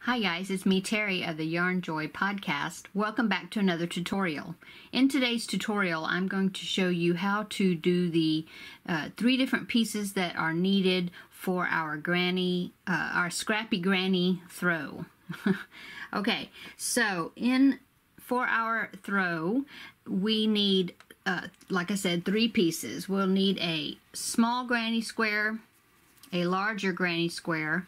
Hi guys, it's me Terry of the Yarnjoy podcast. Welcome back to another tutorial. In today's tutorial, I'm going to show you how to do the 3 different pieces that are needed for our our Scrappy Granny throw. Okay, so for our throw, we need, like I said, 3 pieces. We'll need a small granny square, a larger granny square,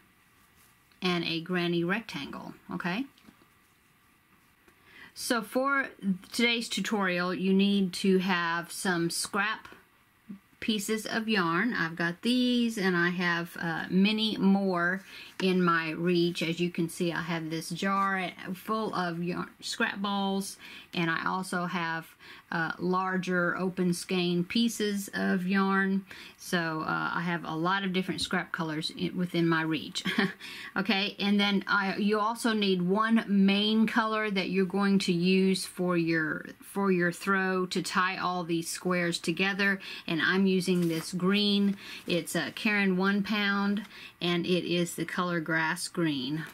and a granny rectangle, okay? So for today's tutorial, you need to have some scrap pieces of yarn. I've got these, and I have many more in my reach. As you can see, I have this jar full of yarn, scrap balls, and I also have larger open skein pieces of yarn. So I have a lot of different scrap colors within my reach. Okay, and then you also need one main color that you're going to use for your throw to tie all these squares together, and I'm using this green. It's a Karen 1 pound, and it is the color grass green.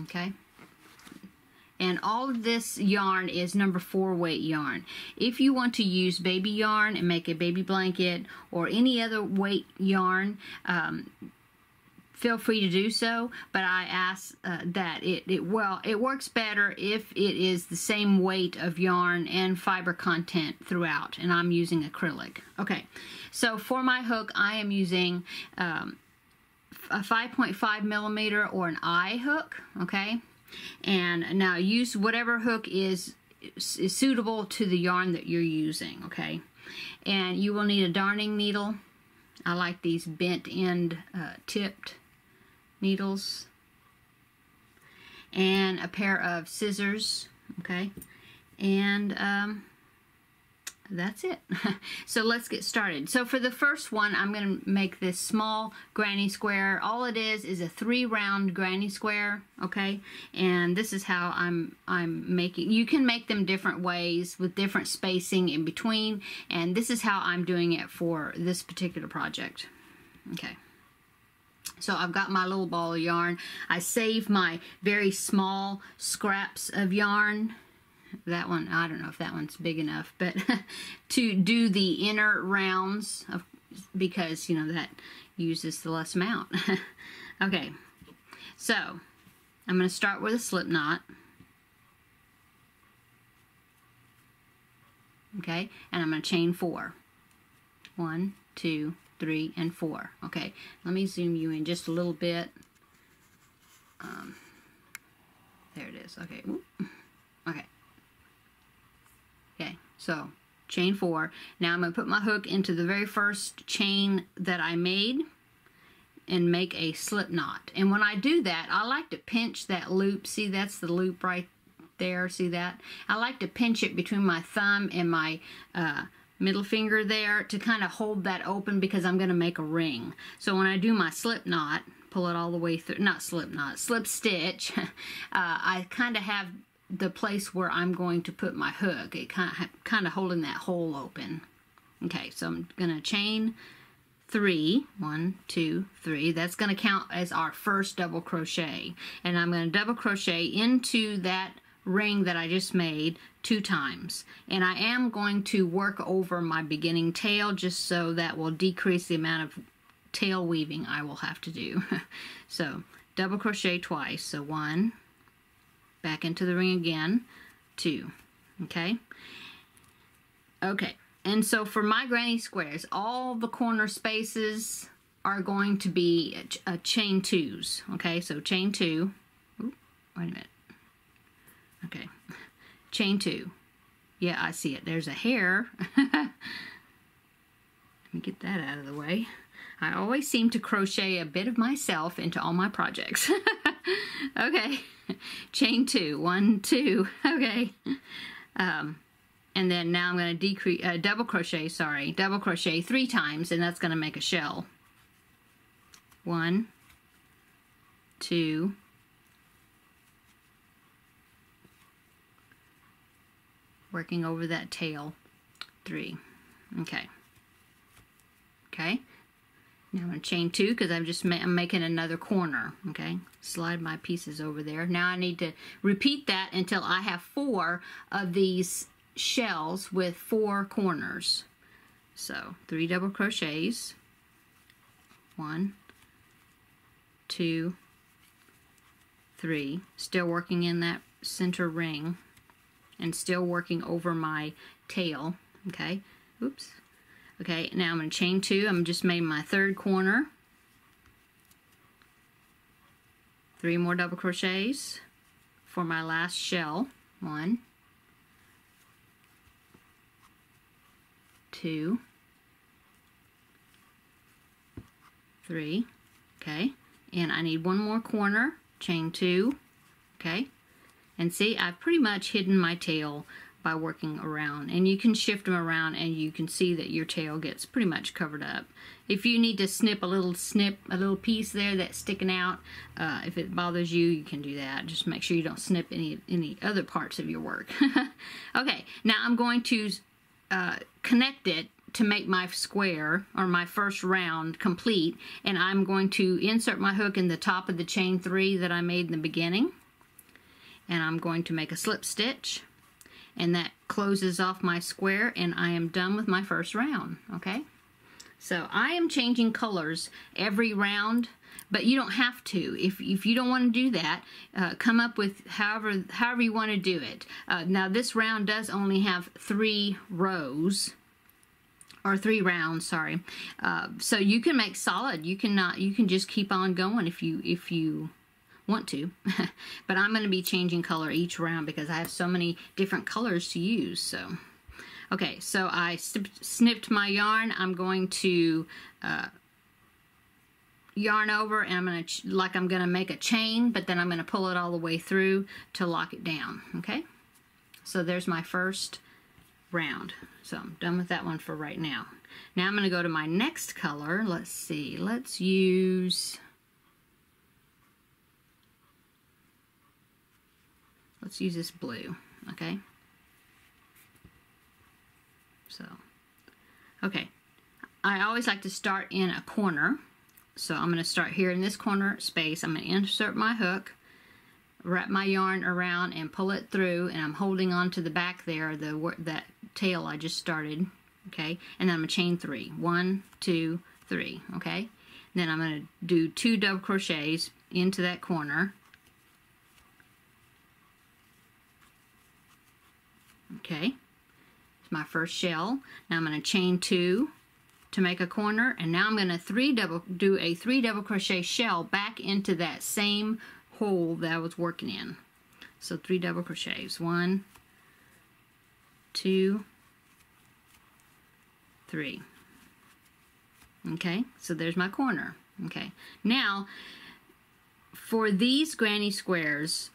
Okay, and all of this yarn is number 4 weight yarn. If you want to use baby yarn and make a baby blanket or any other weight yarn, feel free to do so, but I ask that it works better if it is the same weight of yarn and fiber content throughout, and I'm using acrylic. Okay, so for my hook, I am using a 5.5 millimeter or an eye hook, okay? And now use whatever hook is suitable to the yarn that you're using, okay? And you will need a darning needle. I like these bent end tipped needles, and a pair of scissors, okay? And that's it. So let's get started. So for the first one, I'm going to make this small granny square. All it is a 3 round granny square, okay? And this is how I'm making. You can make them different ways with different spacing in between, and this is how I'm doing it for this particular project. Okay. So I've got my little ball of yarn. I save my very small scraps of yarn. That one, I don't know if that one's big enough, but to do the inner rounds, because, you know, that uses the less amount. Okay, so I'm going to start with a slip knot. Okay, and I'm going to chain 4. 1, 2, 3, and 4. Okay, let me zoom you in just a little bit. There it is. Okay. Okay. Okay, so chain 4. Now I'm going to put my hook into the very first chain that I made and make a slip knot. And when I do that, I like to pinch that loop. See, that's the loop right there. See that? I like to pinch it between my thumb and my middle finger there to kind of hold that open, because I'm going to make a ring. So when I do my slip knot, pull it all the way through, not slip knot, slip stitch, I kind of have the place where I'm going to put my hook. It kind of holding that hole open. Okay, so I'm going to chain 3. 1, 2, 3. That's going to count as our first double crochet. And I'm going to double crochet into that ring that I just made 2 times. And I am going to work over my beginning tail, just so that will decrease the amount of tail weaving I will have to do. So double crochet twice. So 1, back into the ring again, 2. Okay, and so for my granny squares, all the corner spaces are going to be chain 2s. Okay, so chain 2. Ooh, wait a minute. Okay, chain 2. Yeah, I see it. There's a hair. Let me get that out of the way. I always seem to crochet a bit of myself into all my projects. Okay, chain 2. 1, 2. Okay, and then now I'm going to double crochet 3 times, and that's going to make a shell. 1, 2, working over that tail, 3. Okay. Now I'm going to chain 2 because I'm making another corner. Okay, slide my pieces over there. Now I need to repeat that until I have 4 of these shells with 4 corners. So 3 double crochets, 1, 2, 3, still working in that center ring and still working over my tail. Okay, oops. Okay, now I'm going to chain 2. I'm just made my 3rd corner. 3 more double crochets for my last shell. 1, 2, 3. Okay, and I need 1 more corner. Chain 2. Okay, and see, I've pretty much hidden my tail by working around, and you can shift them around and you can see that your tail gets pretty much covered up. If you need to snip a little piece there that's sticking out, if it bothers you, you can do that. Just make sure you don't snip any other parts of your work. Okay, now I'm going to connect it to make my square or my first round complete, and I'm going to insert my hook in the top of the chain 3 that I made in the beginning, and I'm going to make a slip stitch. And that closes off my square, and I am done with my first round. Okay, so I am changing colors every round, but you don't have to. If you don't want to do that, come up with however you want to do it. Now this round does only have 3 rows, or 3 rounds, sorry. So you can make solid. You can just keep on going if you want to. But I'm going to be changing color each round because I have so many different colors to use. So okay, so I snipped my yarn. I'm going to yarn over, and I'm going to make a chain, but then I'm going to pull it all the way through to lock it down. Okay, so there's my first round. So I'm done with that one for right now. Now I'm going to go to my next color. Let's see, let's use this blue. Okay, so okay, I always like to start in a corner, so I'm going to start here in this corner space. I'm going to insert my hook, wrap my yarn around and pull it through, and I'm holding on to the back there, that tail I just started. Okay, and then I'm going to chain 3. 1, 2, 3. Okay, then I'm going to do 2 double crochets into that corner. Okay, it's my first shell. Now I'm going to chain 2 to make a corner, and now I'm going to do a 3 double crochet shell back into that same hole that I was working in. So 3 double crochets. 1, 2, 3. Okay, so there's my corner. Okay, now for these granny squares,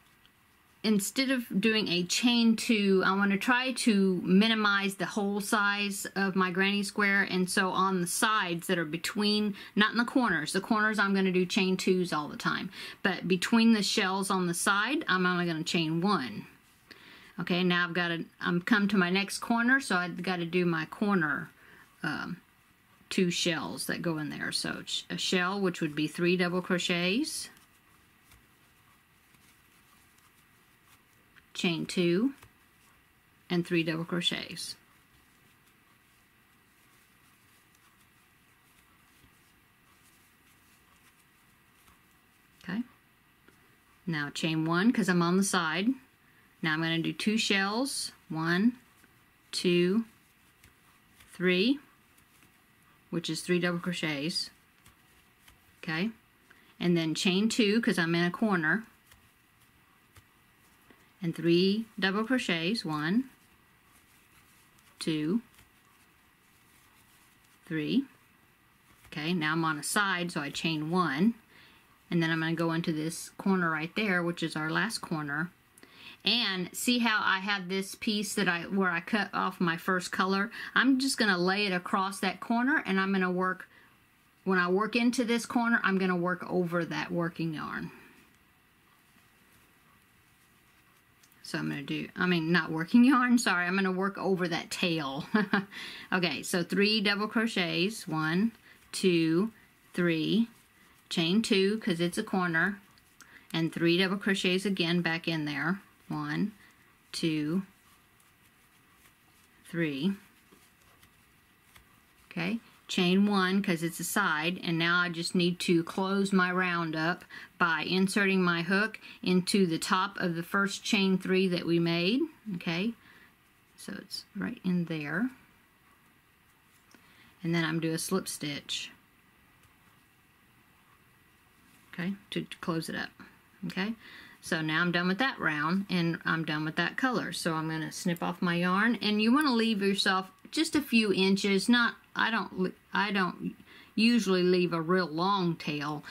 instead of doing a chain 2, I want to try to minimize the hole size of my granny square, and so on the sides that are between, not in the corners I'm going to do chain 2s all the time, but between the shells on the side, I'm only going to chain 1. Okay, now I'm come to my next corner, so I've got to do my corner 2 shells that go in there. So a shell, which would be 3 double crochets, chain 2, and 3 double crochets. Okay, now chain 1 because I'm on the side. Now I'm going to do 2 shells, 1, 2, 3, which is 3 double crochets. Okay, and then chain 2 because I'm in a corner, and 3 double crochets. 1, 2, 3. Okay, now I'm on a side, so I chain 1, and then I'm going to go into this corner right there, which is our last corner. And see how I have this piece that where I cut off my first color? I'm just going to lay it across that corner, and I'm going to work, when I work into this corner, I'm going to work over that working yarn. So I'm going to do, not working yarn, sorry, I'm going to work over that tail. Okay, so 3 double crochets, 1, 2, 3, chain 2 because it's a corner, and 3 double crochets again back in there. 1, 2, 3. Okay, chain 1 because it's a side, and now I just need to close my round up by inserting my hook into the top of the first chain 3 that we made. Okay, so it's right in there, and then I'm doing a slip stitch, okay, to close it up. Okay, so now I'm done with that round, and I'm done with that color. So I'm going to snip off my yarn, and you want to leave yourself just a few inches. I don't usually leave a real long tail,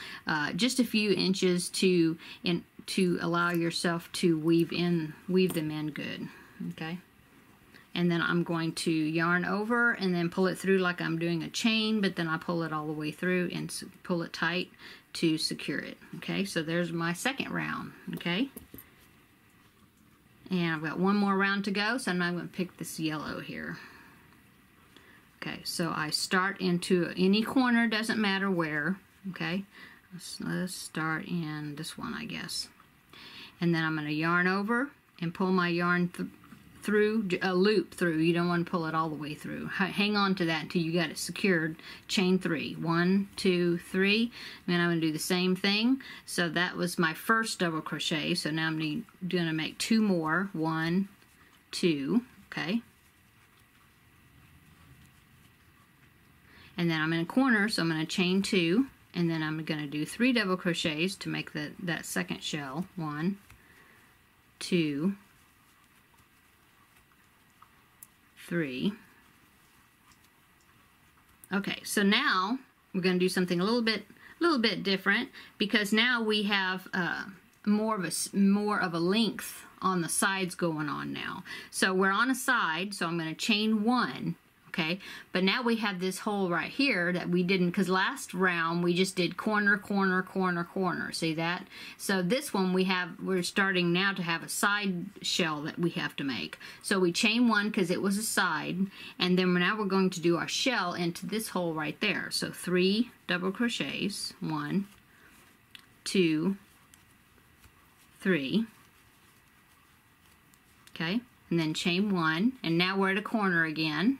just a few inches to allow yourself to weave them in good. Okay, and then I'm going to yarn over and then pull it through like I'm doing a chain, but then I pull it all the way through and pull it tight to secure it. Okay, so there's my second round. Okay, and I've got one more round to go, so now I'm going to pick this yellow here. Okay, so I start into any corner, doesn't matter where. Okay, let's start in this one, I guess. And then I'm going to yarn over and pull my yarn through, a loop through. You don't want to pull it all the way through. Hang on to that until you got it secured. Chain 3. 1, 2, 3. And I'm going to do the same thing. So that was my first double crochet. So now I'm going to make 2 more. 1, 2. Okay. And then I'm in a corner, so I'm going to chain 2, and then I'm going to do 3 double crochets to make that second shell. 1, 2, 3. Okay, so now we're going to do something a little bit different, because now we have more of a length on the sides going on now. So we're on a side, so I'm going to chain 1. Okay, but now we have this hole right here that we didn't, because last round we just did corner, corner, corner, corner. See that? So this one we're starting now to have a side shell that we have to make. So we chain 1 because it was a side, and then now we're going to do our shell into this hole right there. So 3 double crochets. 1, 2, 3. Okay, and then chain 1, and now we're at a corner again.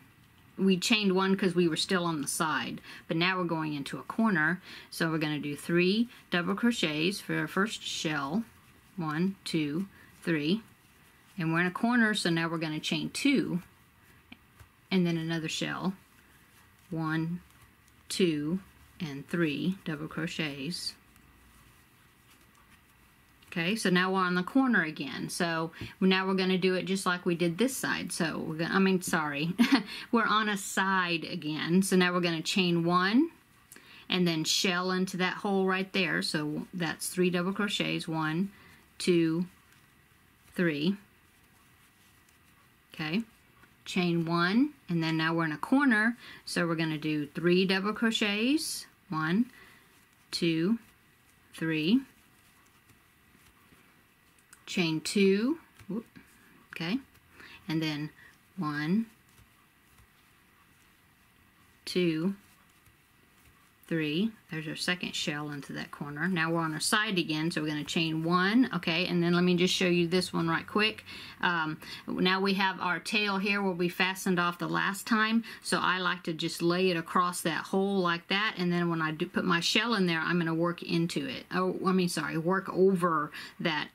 We chained 1 because we were still on the side, but now we're going into a corner, so we're going to do 3 double crochets for our first shell. 1, 2, 3, and we're in a corner, so now we're going to chain 2, and then another shell. 1, 2, and 3 double crochets. Okay, so now we're on the corner again. So now we're going to do it just like we did this side. So we're going to, we're on a side again. So now we're going to chain 1 and then shell into that hole right there. So that's 3 double crochets. 1, 2, 3. Okay, chain 1, and then now we're in a corner. So we're going to do 3 double crochets. 1, 2, 3. Chain 2, okay, and then 1, 2, 3. There's our second shell into that corner. Now we're on our side again, so we're going to chain 1, okay, and then let me just show you this one right quick. Now we have our tail here where we fastened off the last time, so I like to just lay it across that hole like that, and then when I do put my shell in there, I'm going to work into it. Work over that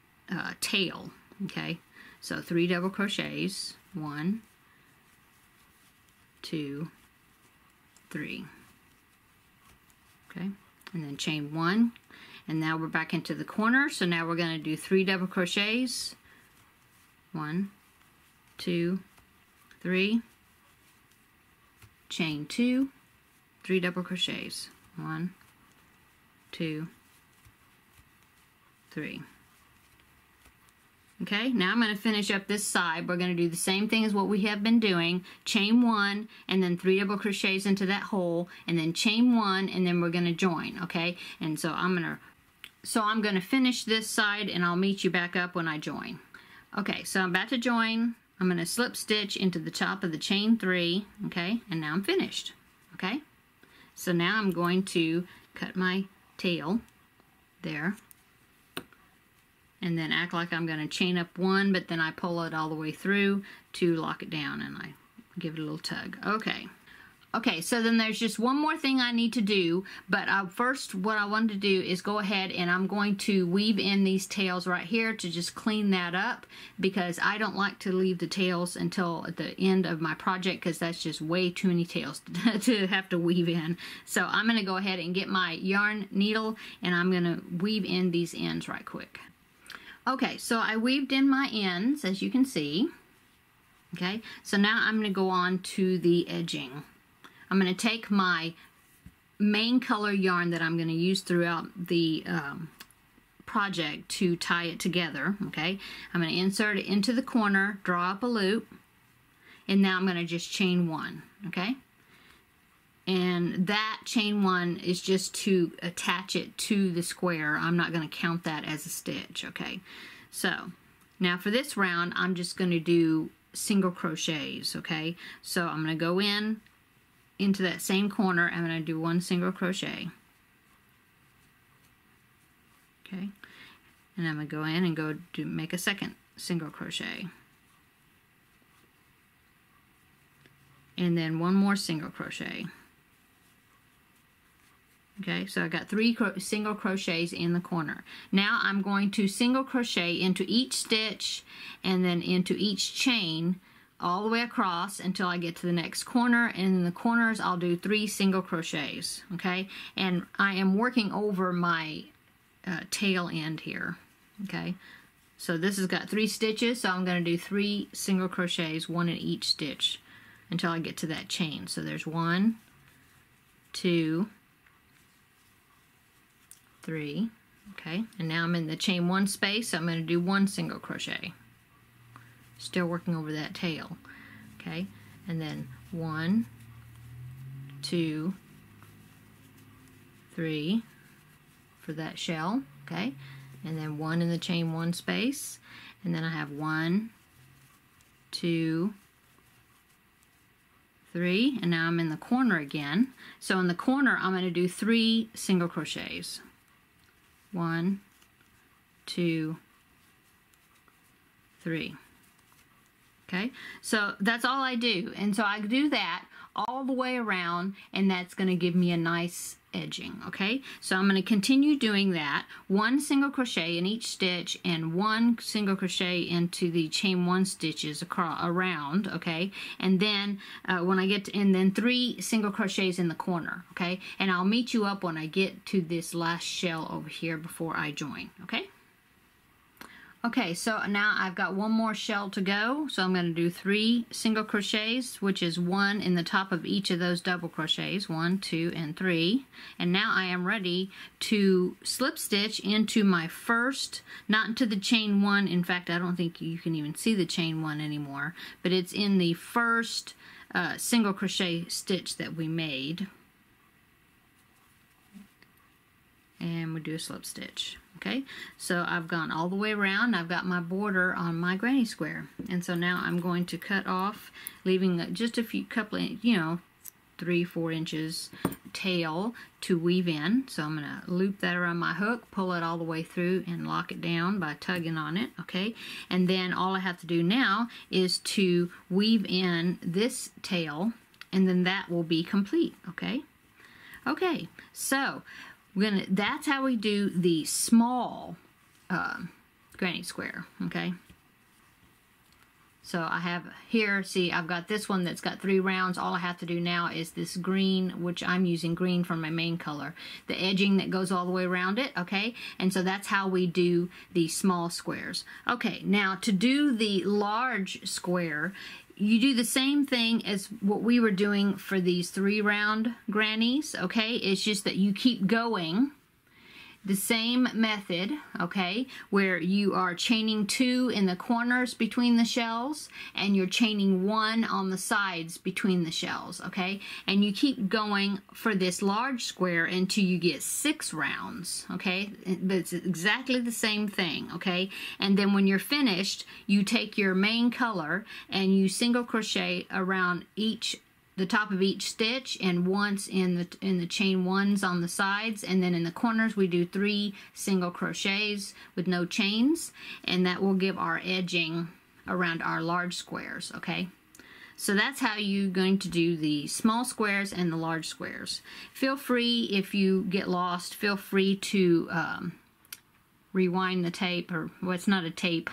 tail. Okay, so 3 double crochets. 1, 2, 3. Okay, and then chain 1, and now we're back into the corner. So now we're going to do 3 double crochets. 1, 2, 3. Chain 2, 3 double crochets. 1, 2, 3. Okay, now I'm going to finish up this side. We're going to do the same thing as what we have been doing. Chain 1 and then 3 double crochets into that hole, and then chain 1, and then we're going to join. Okay, and so I'm going to finish this side, and I'll meet you back up when I join. Okay, so I'm about to join. I'm going to slip stitch into the top of the chain 3. Okay, and now I'm finished. Okay, so now I'm going to cut my tail there, and then act like I'm going to chain up one, but then I pull it all the way through to lock it down, and I give it a little tug. Okay, so then there's just one more thing I need to do, but first what I wanted to do is go ahead and I'm going to weave in these tails right here to just clean that up, because I don't like to leave the tails until at the end of my project, because that's just way too many tails to have to weave in. So I'm going to go ahead and get my yarn needle, and I'm going to weave in these ends right quick. Okay, so I weaved in my ends, as you can see. Okay, so now I'm going to go on to the edging. I'm going to take my main color yarn that I'm going to use throughout the project to tie it together. Okay, I'm going to insert it into the corner, draw up a loop, and now I'm going to just chain one. Okay, and that chain one is just to attach it to the square. I'm not going to count that as a stitch. Okay, so now for this round I'm just going to do single crochets. Okay, so I'm going to go into that same corner. I'm going to do one single crochet. Okay, and I'm going to go in and make a second single crochet, and then one more single crochet. Okay, so I got three single crochets in the corner. Now I'm going to single crochet into each stitch and then into each chain all the way across until I get to the next corner, and in the corners I'll do 3 single crochets. Okay, and I am working over my tail end here. Okay, so this has got 3 stitches, so I'm going to do 3 single crochets, 1 in each stitch, until I get to that chain. So there's 1, 2, 3. Okay, and now I'm in the chain 1 space, so I'm going to do 1 single crochet. Still working over that tail. Okay, and then 1, 2, 3 for that shell. Okay, and then 1 in the chain 1 space, and then I have 1, 2, 3, and now I'm in the corner again. So in the corner I'm going to do 3 single crochets. 1, 2, 3. Okay, so that's all I do, and so I do that all the way around, and that's going to give me a nice edging. Okay, so I'm going to continue doing that, 1 single crochet in each stitch and 1 single crochet into the chain 1 stitches around. Okay, and then when I get to, and then 3 single crochets in the corner. Okay, and I'll meet you up when I get to this last shell over here before I join. Okay. Okay, so now I've got 1 more shell to go, so I'm going to do 3 single crochets, which is 1 in the top of each of those double crochets, 1, 2, and 3. And now I am ready to slip stitch into my first, not into the chain 1, in fact I don't think you can even see the chain 1 anymore, but it's in the first single crochet stitch that we made. And we do a slip stitch. Okay, so I've gone all the way around. I've got my border on my granny square, and so now I'm going to cut off, leaving just a couple of, 3-4 inches tail to weave in. So I'm going to loop that around my hook, pull it all the way through, and lock it down by tugging on it. Okay, and then all I have to do now is to weave in this tail, and then that will be complete. Okay, so that's how we do the small granny square. Okay, so I have here, see, I've got this one that's got 3 rounds. All I have to do now is this green, which I'm using green for my main color, the edging that goes all the way around it. Okay, and so that's how we do the small squares. Okay, now to do the large square, you do the same thing as what we were doing for these 3 round grannies. Okay, it's just that you keep going the same method, okay, where you are chaining 2 in the corners between the shells, and you're chaining 1 on the sides between the shells. Okay, and you keep going for this large square until you get 6 rounds. Okay, it's exactly the same thing. Okay, and then when you're finished, you take your main color and you single crochet around each the top of each stitch, and once in the chain ones on the sides, and then in the corners we do 3 single crochets with no chains, and that will give our edging around our large squares. Okay, so that's how you're going to do the small squares and the large squares. Feel free, if you get lost, feel free to rewind the tape, or well, it's not a tape.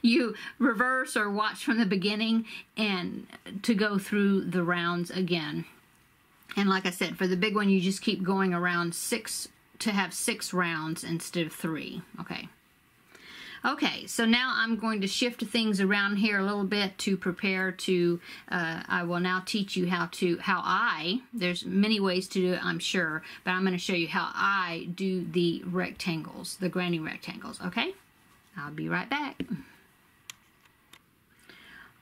You reverse or watch from the beginning and to go through the rounds again. And like I said, for the big one, you just keep going around 6 to have 6 rounds instead of 3. Okay. Okay, so now I'm going to shift things around here a little bit to prepare to, I will now teach you there's many ways to do it, I'm sure, but I'm going to show you how I do the rectangles, the granny rectangles, okay? I'll be right back.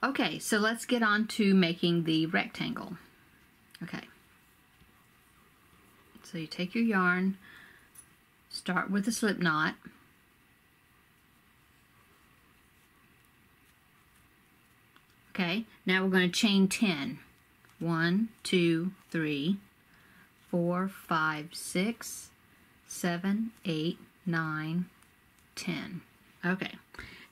Okay, so let's get on to making the rectangle. Okay. So you take your yarn, start with a slip knot. Okay, now we're going to chain 10. 1, 2, 3, 4, 5, 6, 7, 8, 9, 10. Okay,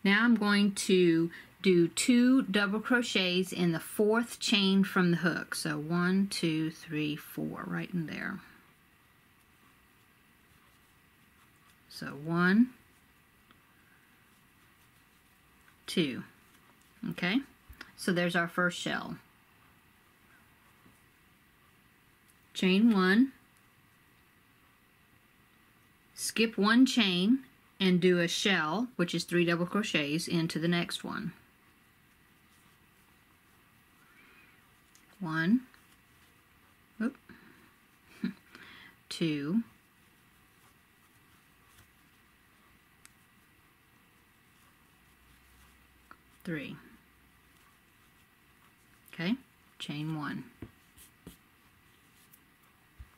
now I'm going to do 2 double crochets in the 4th chain from the hook. So 1, 2, 3, 4, right in there. So 1, 2. Okay, so there's our first shell. Chain 1, skip 1 chain, and do a shell, which is 3 double crochets, into the next one. 1, 2, 3. Okay, chain 1.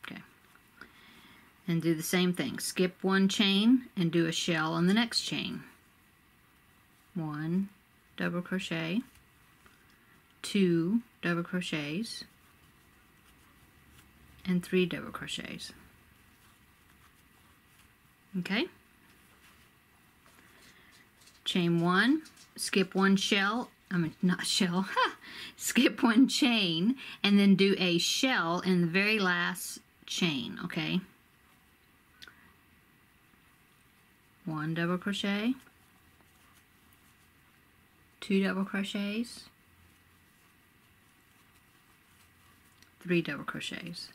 Okay, and do the same thing. Skip 1 chain and do a shell on the next chain. 1 double crochet, 2 double crochets, and 3 double crochets. Okay, chain 1, skip 1 shell, not shell, skip 1 chain, and then do a shell in the very last chain. Okay, 1 double crochet, 2 double crochets, 3 double crochets.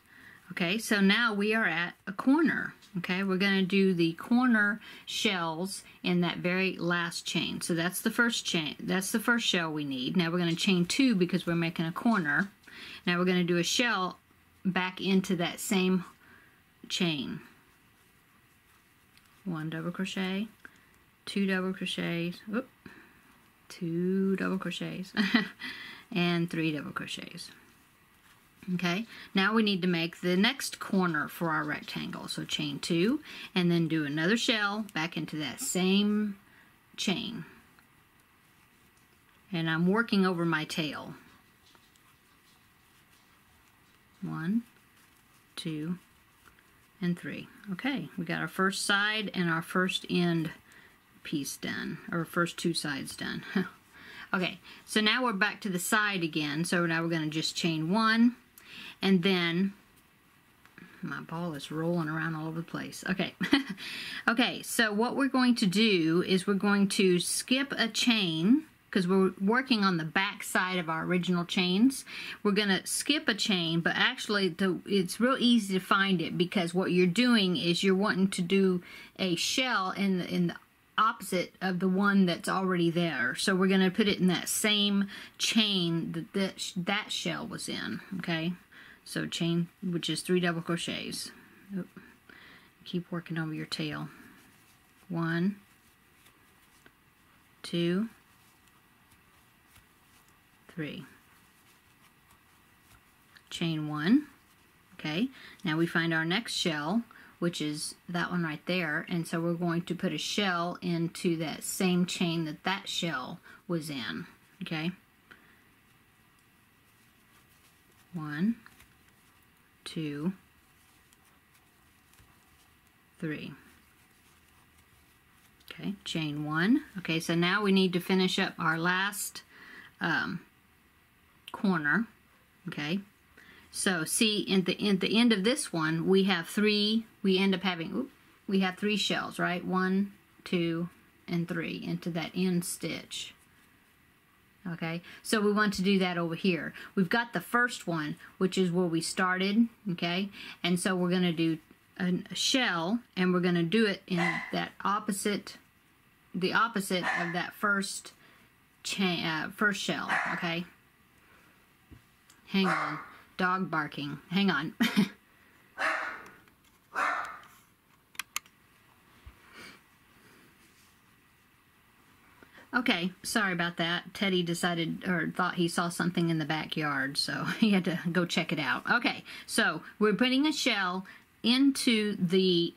Okay, so now we are at a corner. Okay, we're going to do the corner shells in that very last chain. So that's the first chain, that's the first shell we need. Now we're going to chain 2 because we're making a corner. Now we're going to do a shell back into that same chain. 1 double crochet, 2 double crochets, 2 double crochets, and 3 double crochets. Okay, now we need to make the next corner for our rectangle. So chain 2 and then do another shell back into that same chain. And I'm working over my tail. 1, 2, and 3. Okay, we got our first side and our first end piece done, or first 2 sides done. Okay, so now we're back to the side again. So now we're going to just chain 1. And then, my ball is rolling around all over the place. Okay, okay, so what we're going to do is we're going to skip a chain, because we're working on the back side of our original chains. We're going to skip a chain, but actually it's real easy to find it, because what you're doing is you're wanting to do a shell in the opposite of the one that's already there. So we're going to put it in that same chain that shell was in. Okay, so chain, which is 3 double crochets. Keep working over your tail. 1, 2, 3. Chain 1. Okay, now we find our next shell, which is that one right there, and so we're going to put a shell into that same chain that shell was in. Okay, 1, 2, 3. Okay, chain 1. Okay, so now we need to finish up our last corner. Okay, so see, at the end of this one, we have 3. We end up having, we have 3 shells, right? 1, 2, and 3 into that end stitch. Okay, so we want to do that over here. We've got the first one, which is where we started. Okay, and so we're going to do a shell, and we're going to do it in that opposite, the opposite of that first first shell. Okay, hang on, dog barking, hang on. Okay, sorry about that. Teddy decided, or thought he saw something in the backyard, so he had to go check it out. Okay, so we're putting a shell into the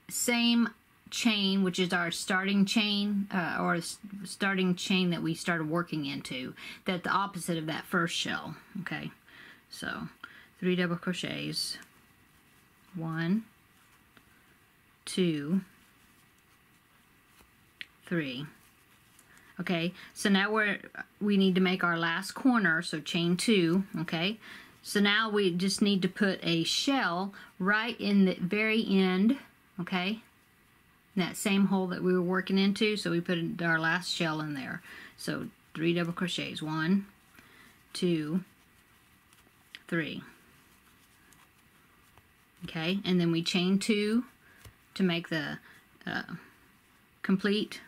same chain, which is our starting chain, or starting chain that we started working into. That's the opposite of that first shell. Okay, so 3 double crochets, 1, 2, 3. Okay, so now we need to make our last corner, so chain 2. Okay, so now we just need to put a shell right in the very end. Okay, that same hole that we were working into, so we put our last shell in there. So 3 double crochets, 1, 2, 3. Okay, and then we chain 2 to make the complete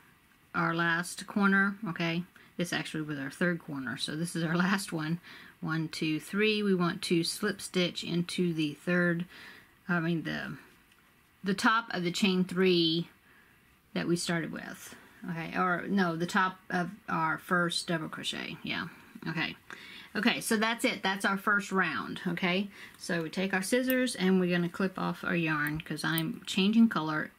our last corner. Okay, this actually was our third corner, so this is our last one. 1, 2, 3. We want to slip stitch into the third, the top of the chain 3 that we started with. Okay, or no, the top of our first double crochet. Yeah. Okay. Okay, so that's it. That's our first round. Okay, so we take our scissors and we're going to clip off our yarn, because I'm changing color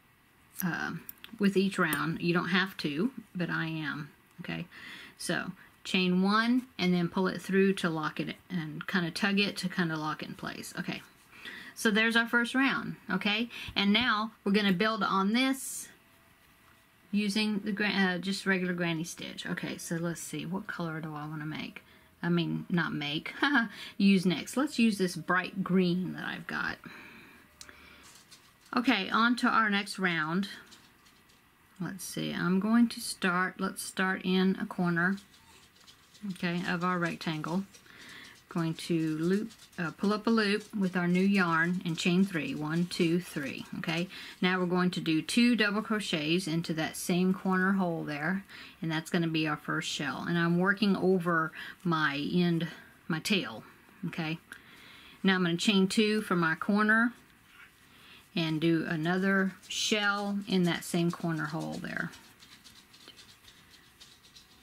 with each round. You don't have to, but I am. Okay, so chain 1 and then pull it through to lock it and kind of tug it to kind of lock it in place. Okay, so there's our first round. Okay, and now we're going to build on this using the just regular granny stitch. Okay, so let's see, what color do I want to make? I mean, not make, use next. Let's use this bright green that I've got. Okay, on to our next round. Let's see, I'm going to start, let's start in a corner, okay, of our rectangle. Going to loop, pull up a loop with our new yarn and chain 3, 1, 2, 3, okay. Now we're going to do 2 double crochets into that same corner hole there, and that's going to be our first shell. And I'm working over my end, my tail, okay. Now I'm going to chain 2 for my corner, and do another shell in that same corner hole there.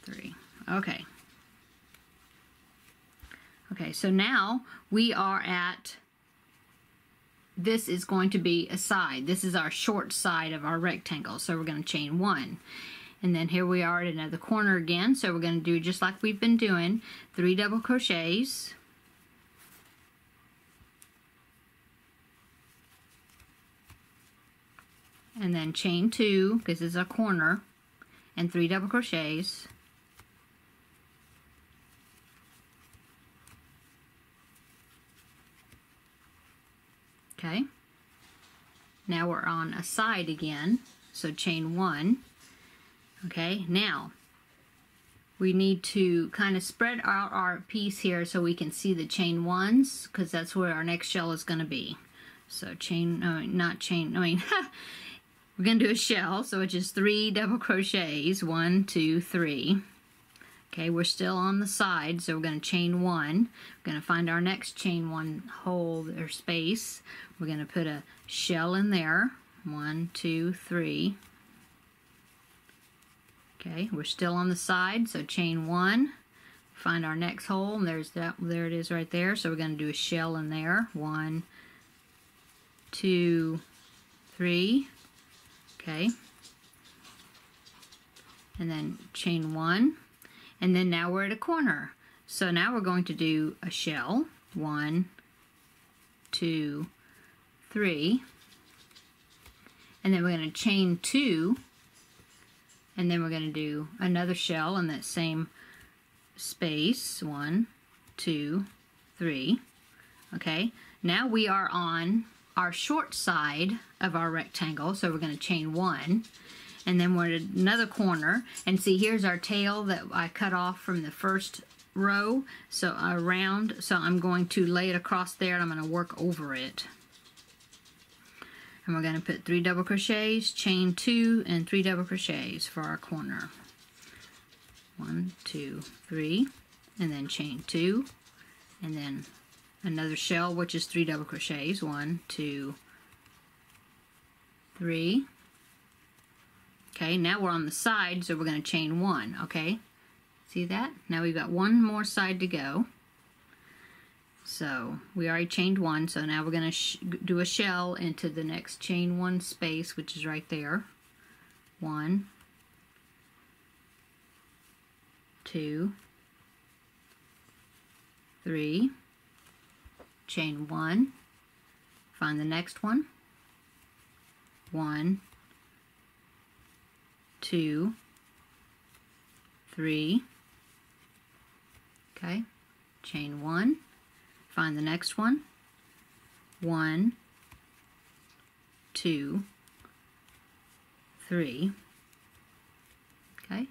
3. Okay. Okay, so now we are at, this is going to be a side. This is our short side of our rectangle, so we're going to chain 1. And then here we are at another corner again, so we're going to do just like we've been doing, 3 double crochets. And then chain 2, because this is a corner, and 3 double crochets. Okay, now we're on a side again, so chain 1. Okay, now we need to kind of spread out our piece here so we can see the chain 1s, because that's where our next shell is going to be. So chain, not chain, we're going to do a shell, so it's just 3 double crochets, 1, 2, 3. Okay, we're still on the side, so we're going to chain 1. We're going to find our next chain 1 hole or space. We're going to put a shell in there, 1, 2, 3. Okay, we're still on the side, so chain 1. Find our next hole, and there's that. There it is right there. So we're going to do a shell in there, 1, 2, 3. Okay, and then chain 1, and then now we're at a corner. So now we're going to do a shell, 1, 2, 3, and then we're going to chain 2, and then we're going to do another shell in that same space. 1, 2, 3. Okay, now we are on our short side of our rectangle, so we're going to chain 1, and then we're at another corner, and see, here's our tail that I cut off from the first row, so around, so I'm going to lay it across there, and I'm going to work over it. And we're going to put 3 double crochets, chain 2, and 3 double crochets for our corner. 1, 2, 3, and then chain 2, and then another shell, which is 3 double crochets. 1, 2, 3. Okay, now we're on the side, so we're going to chain 1. Okay, see that? Now we've got one more side to go. So we already chained 1, so now we're going to do a shell into the next chain 1 space, which is right there. 1, 2, 3, chain 1, find the next one. 1, 2, 3. Okay, chain 1. Find the next one. 1, 2, 3. Okay,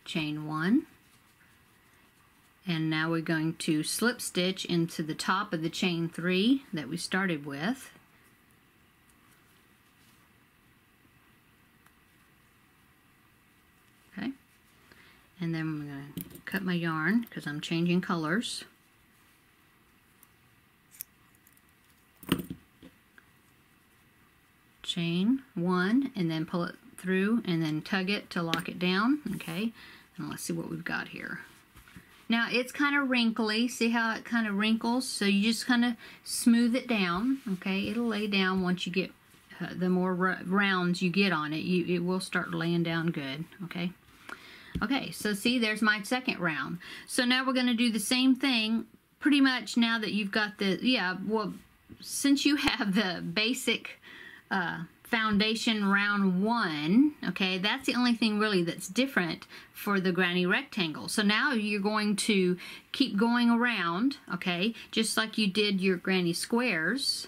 chain 1. And now we're going to slip stitch into the top of the chain 3 that we started with. Okay, and then I'm going to cut my yarn because I'm changing colors. Chain 1 and then pull it through and then tug it to lock it down. Okay, and let's see what we've got here. Now it's kind of wrinkly. See how it kind of wrinkles? So you just kind of smooth it down. Okay, it'll lay down once you get the more rounds you get on it. It will start laying down good. Okay. Okay, so see, there's my second round. So now we're going to do the same thing pretty much now that you've got the, well, since you have the basic foundation round 1, okay, that's the only thing really that's different for the granny rectangle. So now you're going to keep going around, okay, just like you did your granny squares,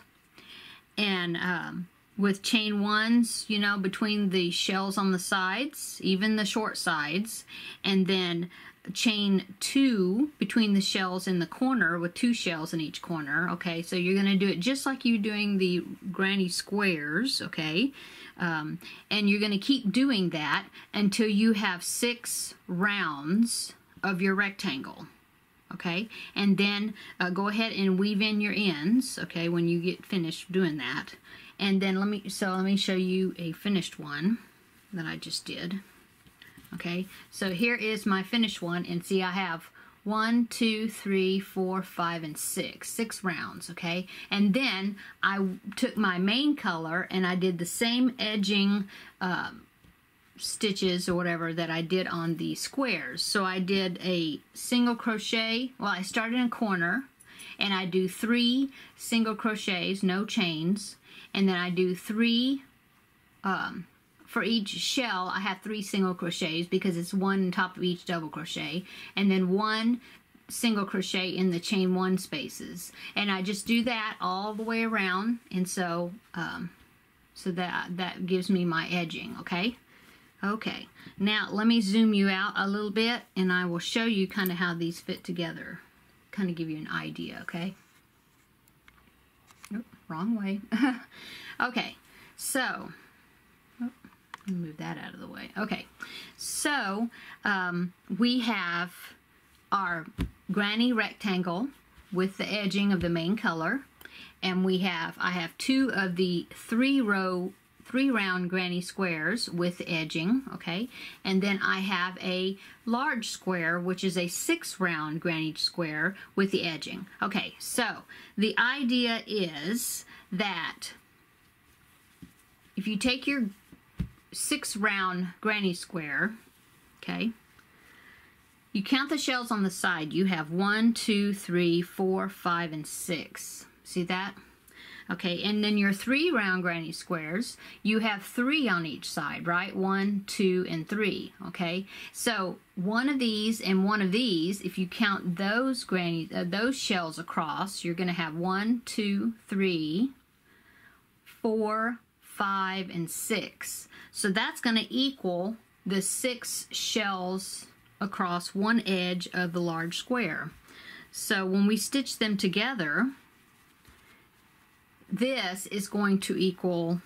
and with chain 1s, you know, between the shells on the sides, even the short sides, and then chain 2 between the shells in the corner with 2 shells in each corner. Okay, so you're going to do it just like you're doing the granny squares. Okay, and you're going to keep doing that until you have 6 rounds of your rectangle. Okay, and then go ahead and weave in your ends. Okay, when you get finished doing that, and then let me show you a finished one that I just did. Okay, so here is my finished one, and see, I have 1, 2, 3, 4, 5, and 6 rounds. Okay, and then I took my main color and I did the same edging stitches or whatever that I did on the squares. So I did a single crochet. Well, I started in a corner, and I do 3 single crochets, no chains, and then I do 3 for each shell. I have 3 single crochets because it's 1 on top of each double crochet, and then 1 single crochet in the chain 1 spaces, and I just do that all the way around, and so so that gives me my edging. Okay, okay, now let me zoom you out a little bit, and I will show you kind of how these fit together, kind of give you an idea. Okay, oh, wrong way. Okay, so move that out of the way. Okay, so we have our granny rectangle with the edging of the main color, and I have 2 of the 3 round granny squares with the edging. Okay, and then I have a large square, which is a 6 round granny square with the edging. Okay, so the idea is that if you take your 6 round granny square, okay, you count the shells on the side. You have 1, 2, 3, 4, 5, and 6. See that? Okay, and then your 3 round granny squares, you have 3 on each side, right? 1, 2, and 3, okay? So one of these and one of these, if you count those those shells across, you're gonna have 1, 2, 3, 4, 5, and 6. So that's gonna equal the 6 shells across one edge of the large square. So when we stitch them together, this is going to equal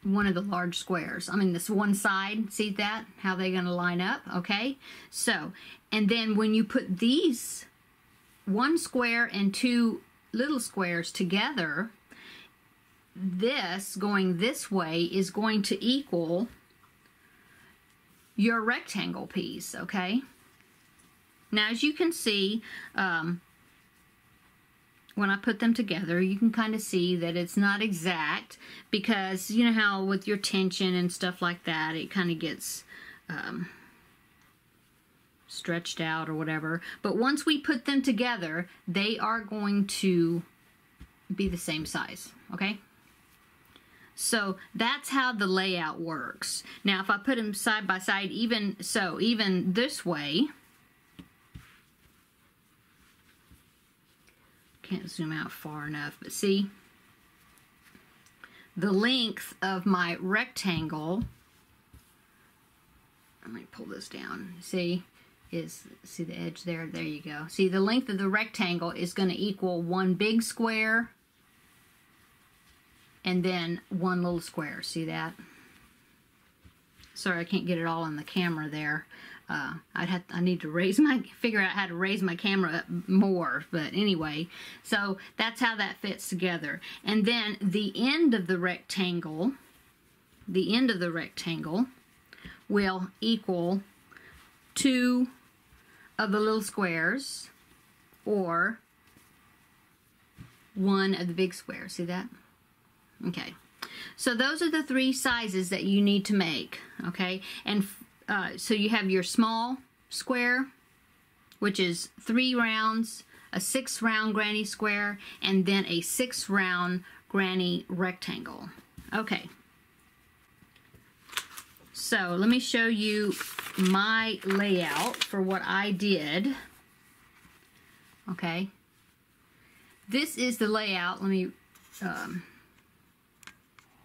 one of the large squares. I mean, this one side, see that? How they're going to line up, okay? So, and then when you put these one square and 2 little squares together, this going this way is going to equal your rectangle piece, okay? Now, as you can see, when I put them together, you can kind of see that it's not exact, because you know how with your tension and stuff like that, it kind of gets stretched out or whatever. But once we put them together, they are going to be the same size, okay? So that's how the layout works. Now, if I put them side by side, even this way, can't zoom out far enough, but see, the length of my rectangle, let me pull this down, see the edge there? There you go. See, the length of the rectangle is going to equal one big square and then one little square. See that? Sorry, I can't get it all on the camera there. I need to figure out how to raise my camera up more, but anyway, so that's how that fits together. And then the end of the rectangle will equal 2 of the little squares, or 1 of the big squares. See that? Okay. So those are the 3 sizes that you need to make, okay? And so you have your small square, which is 3 rounds, a 6 round granny square, and then a 6 round granny rectangle. Okay. So let me show you my layout for what I did. Okay. This is the layout. Let me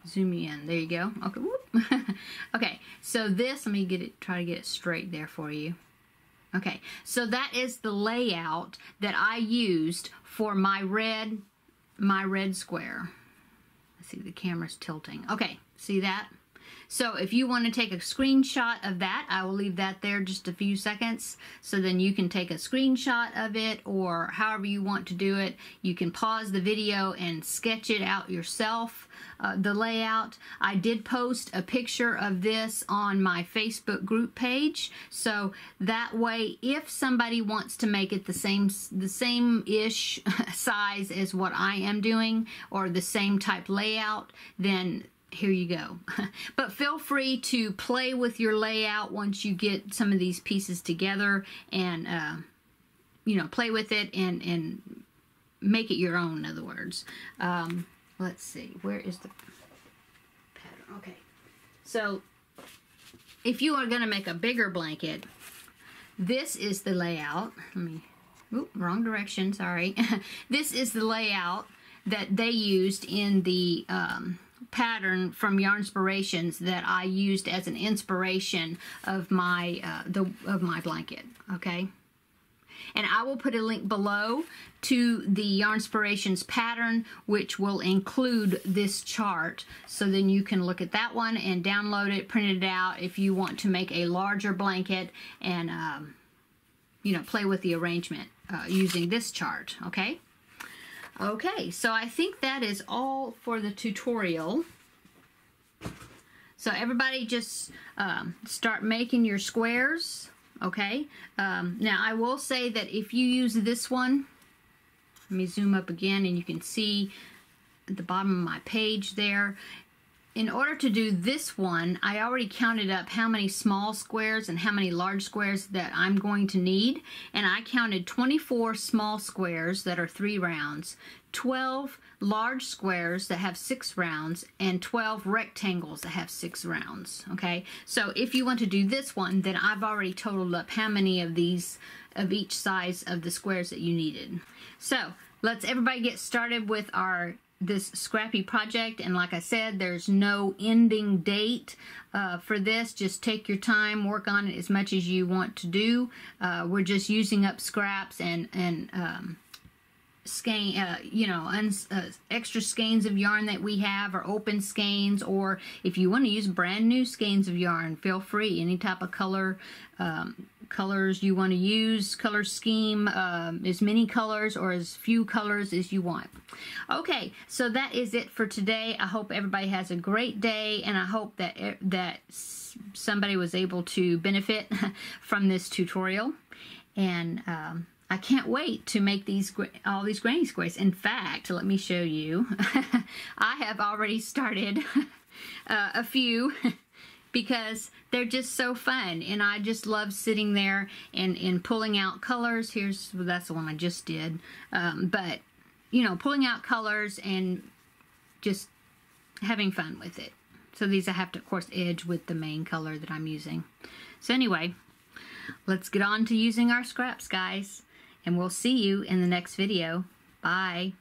zoom you in. There you go. Okay. Whoop. Okay. So this, let me try to get it straight there for you. Okay. So that is the layout that I used for my red square. Let's see, the camera's tilting. Okay. See that? So if you want to take a screenshot of that, I will leave that there just a few seconds, so then you can take a screenshot of it, or however you want to do it. You can pause the video and sketch it out yourself, the layout. I did post a picture of this on my Facebook group page, so that way if somebody wants to make it the same-ish size as what I am doing, or the same type layout, then here you go. But feel free to play with your layout once you get some of these pieces together, and you know, play with it and make it your own, in other words. Let's see, where is the pattern? Okay, so if you are going to make a bigger blanket, this is the layout. Let me, oop, wrong direction, sorry. This is the layout that they used in the pattern from Yarnspirations that I used as an inspiration of my my blanket. Okay, and I will put a link below to the Yarnspirations pattern, which will include this chart, so then you can look at that one and download it, print it out if you want to make a larger blanket, and you know, play with the arrangement using this chart. Okay. Okay, so I think that is all for the tutorial. So everybody just start making your squares, okay? Now I will say that if you use this one, let me zoom up again and you can see at the bottom of my page there, in order to do this one, I already counted up how many small squares and how many large squares that I'm going to need. And I counted 24 small squares that are 3 rounds, 12 large squares that have 6 rounds, and 12 rectangles that have 6 rounds. Okay, so if you want to do this one, then I've already totaled up how many of these, of each size of the squares that you needed. So let's everybody get started with this Scrappy project. And like I said, there's no ending date for this. Just take your time, work on it as much as you want to do. We're just using up scraps and skein, extra skeins of yarn that we have, or open skeins, or if you want to use brand new skeins of yarn, feel free. Any type of colors you want to use, color scheme, as many colors or as few colors as you want. Okay, so that is it for today. I hope everybody has a great day, and I hope that somebody was able to benefit from this tutorial. And I can't wait to make all these granny squares. In fact, let me show you. I have already started a few because they're just so fun, and I just love sitting there and pulling out colors. That's the one I just did. But, you know, pulling out colors and just having fun with it. So these I have to, of course, edge with the main color that I'm using. So anyway, let's get on to using our scraps, guys. And we'll see you in the next video. Bye.